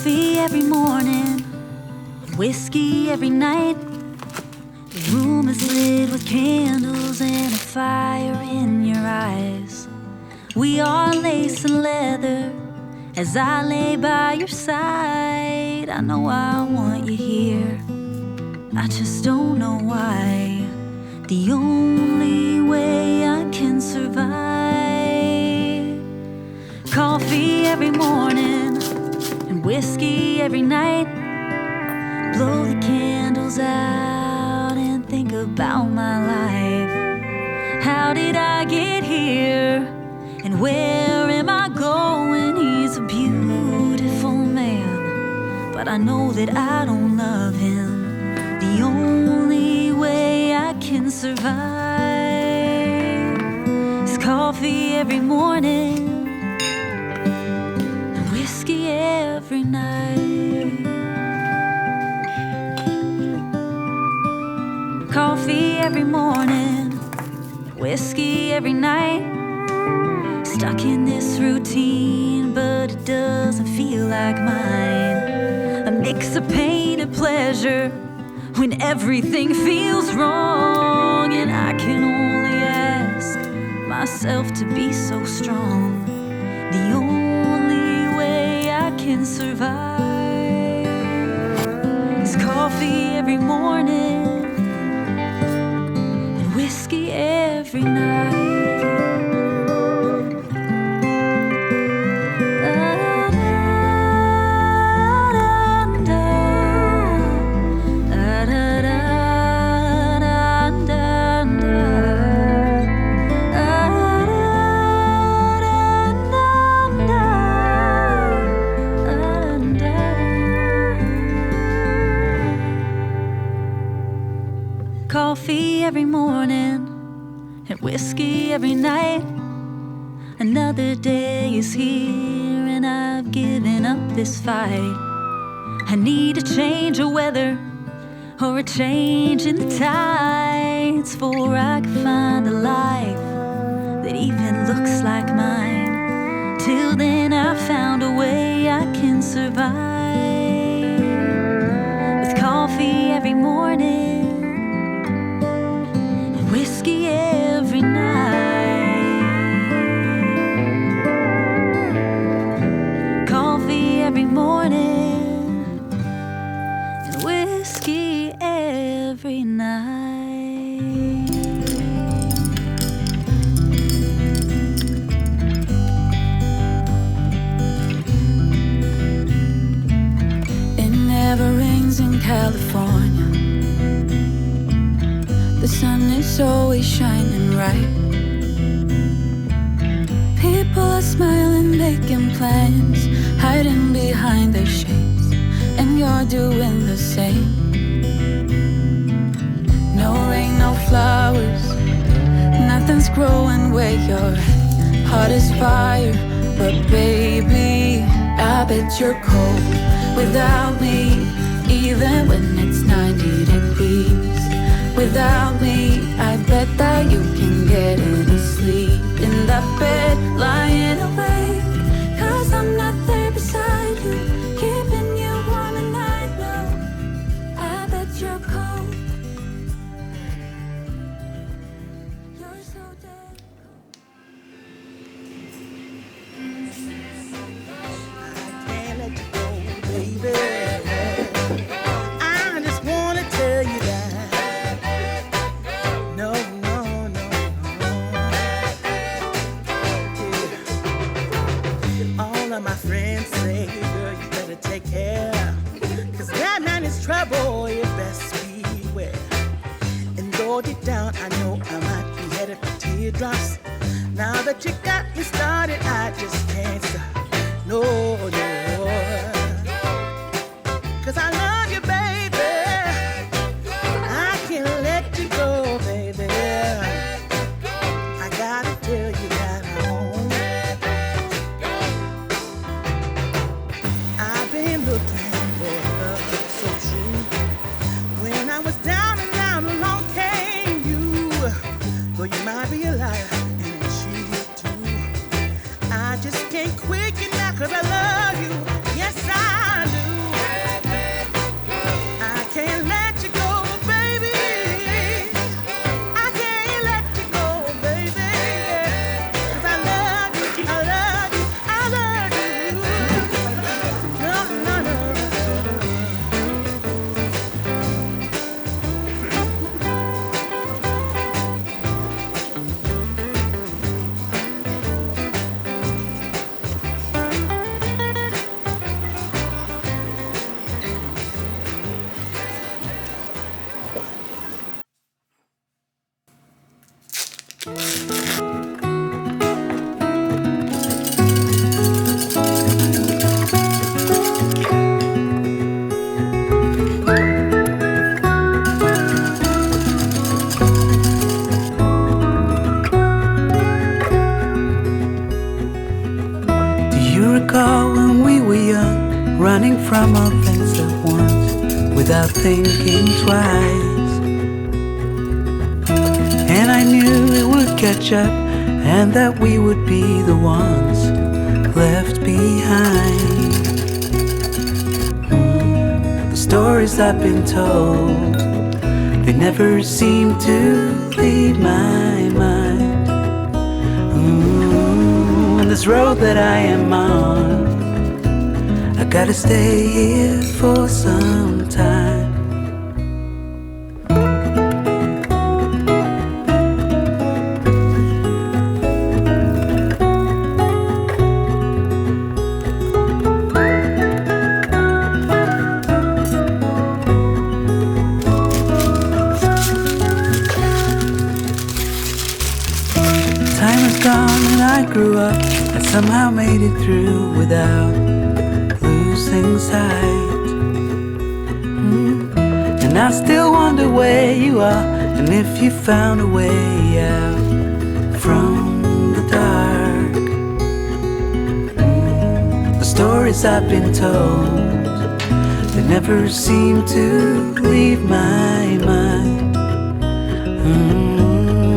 Coffee every morning, whiskey every night. The room is lit with candles and a fire in your eyes. We are lace and leather as I lay by your side. I know I want you here, I just don't know why. The only way I can survive. Coffee every morning and whiskey every night. Blow the candles out and think about my life. How did I get here? And where am I going? He's a beautiful man, but I know that I don't love him. The only way I can survive is coffee every morning and whiskey every night. Coffee every morning, whiskey every night. Stuck in this routine, but it doesn't feel like mine. A mix of pain and pleasure when everything feels wrong. And I can only ask myself to be so strong. The only way I can survive is coffee every morning and whiskey every night. Coffee every morning and whiskey every night. Another day is here and I've given up this fight. I need a change of weather or a change in the tides, for I can find a life that even looks like mine. Till then I found a way I can survive with coffee every morning, whiskey every night. Coffee every morning and whiskey every night. It never rains in California. The sun is always shining bright. People are smiling, making plans, hiding behind their shades, and you're doing the same. No rain, no flowers, nothing's growing where your heart is fire. But baby, I bet you're cold without me, even when it's 90 degrees. Without me, I bet that you can get any sleep in that bed, lying awake. 'Cause I'm not there beside you, keeping you warm and I know I bet you're cold. You're so dead. I can't let you go, baby. I just wanna tell you that. My friends say, girl, you better take care, 'cause that man is trouble, you best beware. And though deep down I know I might be headed for teardrops, now that you got me started, I just can't stop. No, no. 'Cause I love you, baby. I can't let you go, baby. I gotta tell you that I won't. Looking for love so true. When I was down and out, along came you. Though you might be a liar and a cheat too, I just can't quit you now 'cause I love you. Yes, I do. Recall when we were young, running from our things at once, without thinking twice. And I knew it would catch up, and that we would be the ones left behind. The stories I've been told, they never seem to leave my mind. This road that I am on, I gotta stay here for some time. Time is gone and I grew up. I somehow made it through without losing sight. And I still wonder where you are, and if you found a way out from the dark. The stories I've been told, they never seem to leave my mind.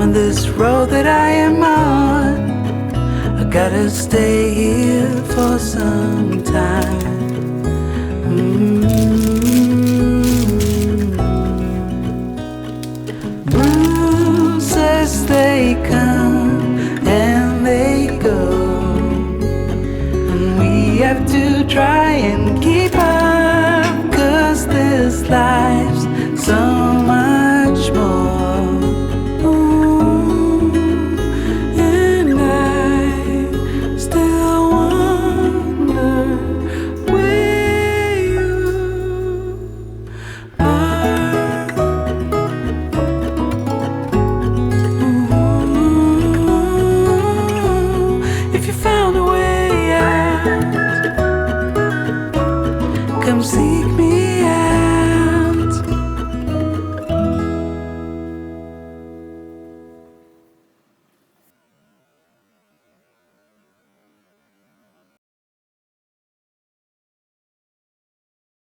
And this road that I am on, I gotta stay here for some time.